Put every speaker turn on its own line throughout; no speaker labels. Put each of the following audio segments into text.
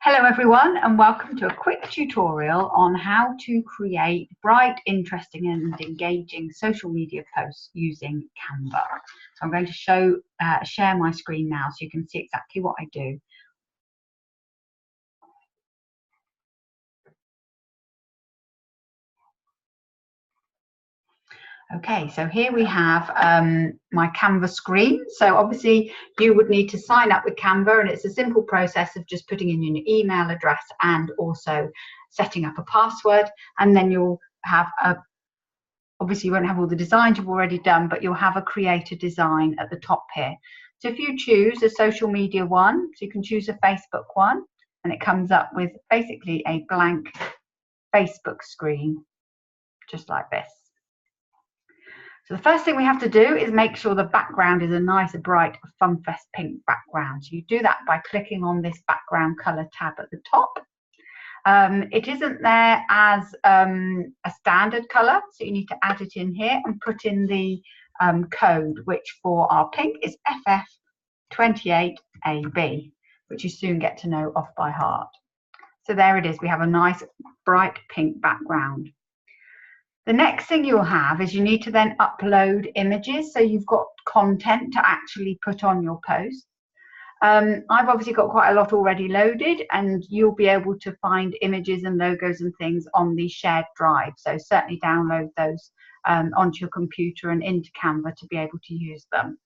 Hello everyone, and welcome to a quick tutorial on how to create bright, interesting and engaging social media posts using Canva. So I'm going to share my screen now so you can see exactly what I do. Okay, so here we have my Canva screen. So obviously you would need to sign up with Canva, and it's a simple process of just putting in your email address and also setting up a password, and then you'll have obviously you won't have all the designs you've already done, but you'll have a create a design at the top here. So if you choose a social media one, so you can choose a Facebook one, and it comes up with basically a blank Facebook screen, just like this. So the first thing we have to do is make sure the background is a nice, bright, FunFest pink background. So you do that by clicking on this background color tab at the top. It isn't there as a standard color, so you need to add it in here and put in the code, which for our pink is FF28AB, which you soon get to know off by heart. So there it is, we have a nice bright pink background. The next thing you'll have is you need to then upload images, so you've got content to actually put on your post. I've obviously got quite a lot already loaded, and you'll be able to find images and logos and things on the shared drive. So certainly download those onto your computer and into Canva to be able to use them.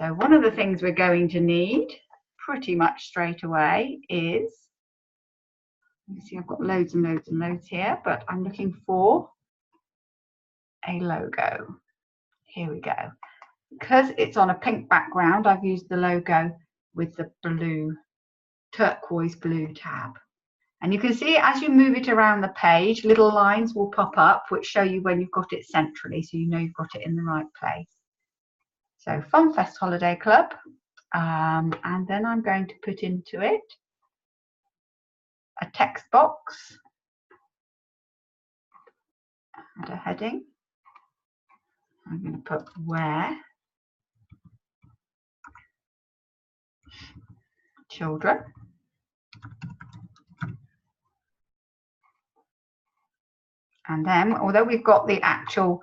So one of the things we're going to need pretty much straight away is, you see I've got loads and loads and loads here, but I'm looking for a logo. Here we go. Because it's on a pink background, I've used the logo with the blue, turquoise blue tab. And you can see as you move it around the page, little lines will pop up which show you when you've got it centrally, so you know you've got it in the right place. So FunFest Holiday Club, and then I'm going to put into it a text box and a heading. I'm going to put where children. And then, although we've got the actual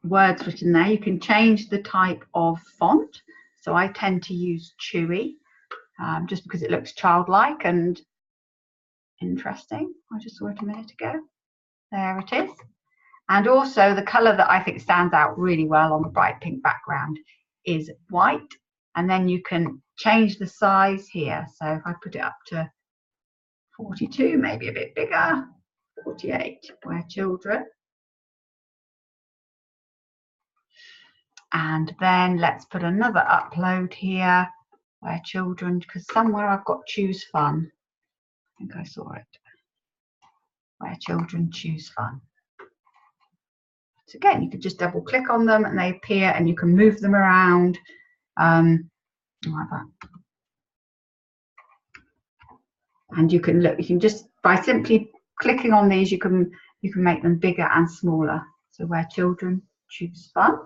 words written there, you can change the type of font. So I tend to use Chewy, just because it looks childlike and interesting. I just saw it a minute ago. There it is. And also the colour that I think stands out really well on the bright pink background is white. And then you can change the size here. So if I put it up to 42, maybe a bit bigger, 48, where children. And then let's put another upload here, where children, because somewhere I've got choose fun. I think I saw it. Where children choose fun. So again, you could just double click on them and they appear, and you can move them around. And you can look, you can just, by simply clicking on these, you can make them bigger and smaller. So where children choose fun.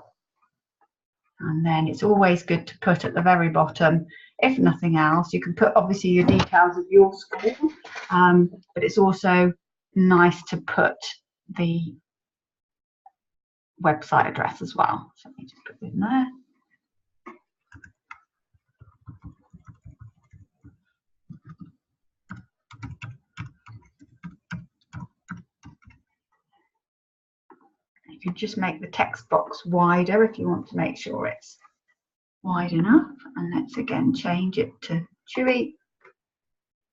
And then it's always good to put at the very bottom, if nothing else, you can put obviously your details of your school, but it's also nice to put the website address as well. So let me just put it in there. You can just make the text box wider if you want to make sure it's wide enough. And let's again change it to Chewy,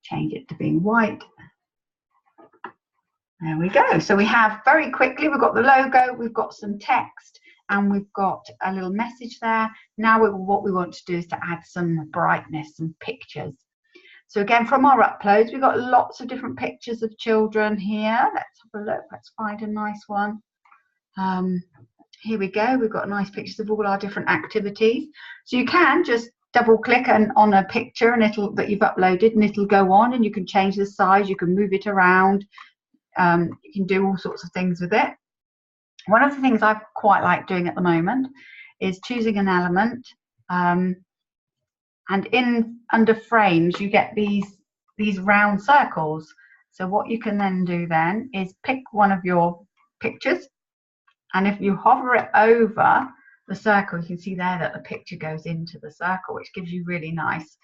change it to being white. There we go. So we have, very quickly, we've got the logo, we've got some text, and we've got a little message there. Now what we want to do is to add some brightness and pictures. So again, from our uploads, we've got lots of different pictures of children here. Let's have a look. Let's find a nice one. Here we go. We've got nice pictures of all our different activities. So you can just double click on a picture and that you've uploaded, and it'll go on, and you can change the size, you can move it around, you can do all sorts of things with it. One of the things I quite like doing at the moment is choosing an element, and under frames you get these these round circles. So what you can then do then is pick one of your pictures, and if you hover it over the circle, you can see there that the picture goes into the circle, which gives you really nice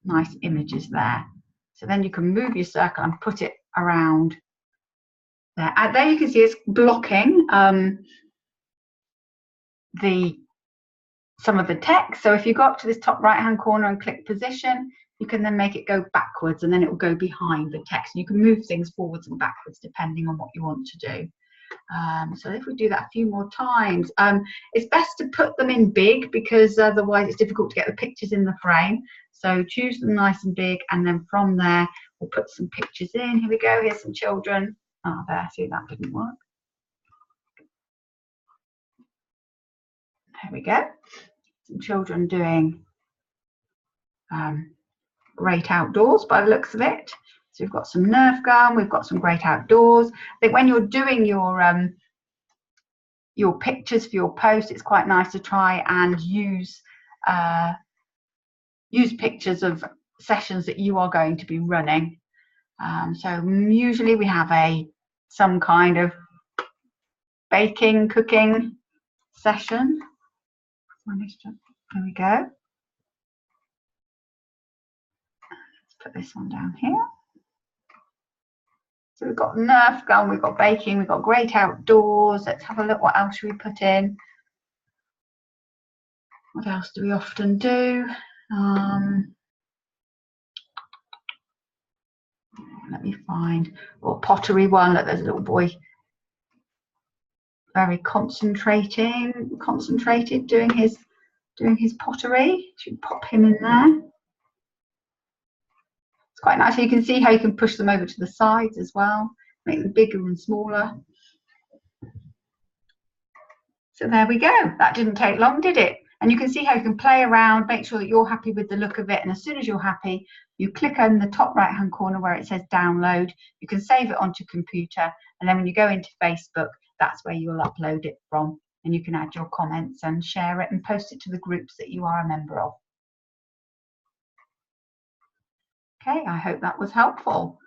nice images there. So then you can move your circle and put it around there. And there you can see it's blocking some of the text. So if you go up to this top right hand corner and click position, you can then make it go backwards, and then it will go behind the text. You can move things forwards and backwards depending on what you want to do. So if we do that a few more times, it's best to put them in big, because otherwise it's difficult to get the pictures in the frame. So choose them nice and big, and then from there we'll put some pictures in. Here we go. Here's some children. Oh, there, see, that didn't work. There we go. Some children doing great outdoors by the looks of it. So we've got some Nerf gun, we've got some great outdoors. I think when you're doing your pictures for your post, it's quite nice to try and use pictures of sessions that you are going to be running. So usually we have some kind of baking, cooking session. There we go. Let's put this one down here. So we've got Nerf gun, we've got baking, we've got great outdoors. Let's have a look, what else should we put in? What else do we often do? Let me find, or pottery one. Look, there's a little boy very concentrated doing his pottery. Should pop him in there. It's quite nice. So you can see how you can push them over to the sides as well, make them bigger and smaller. So there we go. That didn't take long, did it? And you can see how you can play around, make sure that you're happy with the look of it. And as soon as you're happy, you click on the top right hand corner where it says download. You can save it onto your computer. And then when you go into Facebook, that's where you'll upload it from. And you can add your comments and share it and post it to the groups that you are a member of. Okay, I hope that was helpful.